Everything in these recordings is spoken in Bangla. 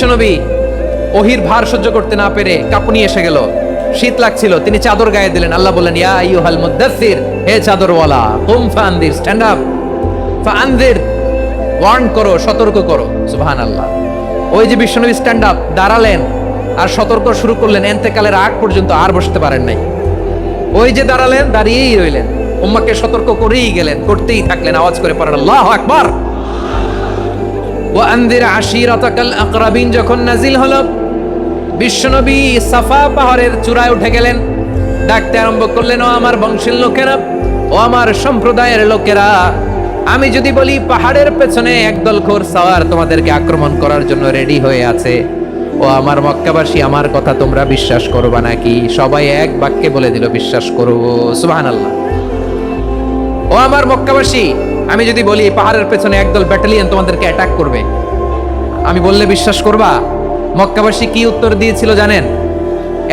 বিশ্বনবী ওহির ভার সহ্য করতে না পেরে কাঁপুনি এসে গেল, শীত লাগছিল, তিনি চাদর গায়ে দিলেন। আল্লাহ বললেন, ইয়া আইয়ুহাল মুদ্দাসসির, হে চাদরওয়ালা, কুম ফাআনদির, স্ট্যান্ড আপ, ফাআনদির, ওয়ার্ন করো, সতর্ক করো। সুবহানাল্লাহ। ওই যে বিশ্বনবী স্ট্যান্ড আপ, দাঁড়ালেন আর সতর্ক শুরু করলেন, এন্তেকালের আগ পর্যন্ত আর বসতে পারেন নাই। ওই যে দাঁড়ালেন, দাঁড়িয়েই রইলেন, উম্মাহকে সতর্ক করেই গেলেন, করতেই থাকলেন। আওয়াজ করে পড়েন আল্লাহু আকবার। ওয়া আনদির আশিরাতাকাল আকরাবিন যখন নাজিল হলো, বিশ্বনবী সাফা পাহাড়ের চূড়ায় উঠে গেলেন, ডাকতে আরম্ভ করলেন, ও আমার বংশের লোকেরা, ও আমার সম্প্রদায়ের লোকেরা, আমি যদি বলি পাহাড়ের পেছনে একদল ঘোড়সাওয়ার তোমাদেরকে আক্রমণ করার জন্য রেডি হয়ে আছে, ও আমার মক্কাবাসী, আমার কথা তোমরা বিশ্বাস করবা নাকি? সবাই এক বাক্যে বলে দিল, বিশ্বাস করব। সুবহানাল্লাহ। ও আমার মক্কাবাসী, আমি যদি বলি পাহাড়ের পেছনে একদল ব্যাটালিয়ন তোমাদেরকে অ্যাটাক করবে, আমি বললে বিশ্বাস করবা? মক্কাবাসী কি উত্তর দিয়েছিল জানেন?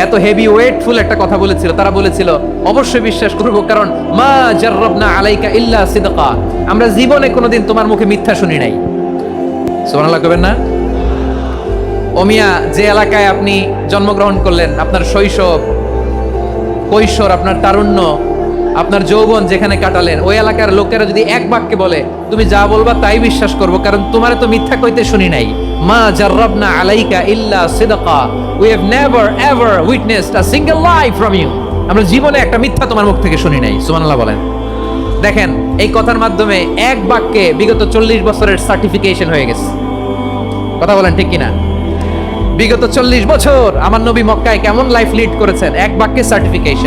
এত হেভি ওয়েটফুল একটা কথা বলেছিল। তারা বলেছিল, অবশ্যই বিশ্বাস করব, কারণ মা জাররাবনা আলাইকা ইল্লা সিদকা, আমরা জীবনে কোনোদিন তোমার মুখে মিথ্যা শুনি নাই। সুবহানাল্লাহ কইবেন না? ওমিয়া, যে এলাকায় আপনি জন্মগ্রহণ করলেন, আপনার শৈশব, কৈশোর, আপনার তারুণ্য, আপনার যৌবন যেখানে কাটালেন, ওই এলাকার লোকেরা যদি এক বাক্যে বলে, তুমি যা বলবা তাই বিশ্বাস করব, কারণ তোমারে তো মিথ্যা কইতে শুনি নাই। মা জাররাবনা আলাইকা ইল্লা সিদকা, we have never ever witnessed a single lie from you, আমরা জীবনে একটা মিথ্যা তোমার মুখ থেকে শুনি নাই। সুবহানাল্লাহ বলেন। দেখেন, এই কথার মাধ্যমে এক বাক্যে বিগত 40 বছরের সার্টিফিকেশন হয়ে গেছে। কথা বলেন ঠিক কিনা? বিগত 40 বছর আমার নবী মক্কায় কেমন লাইফ লিড করেছেন, এক বাক্যে সার্টিফিকেশন।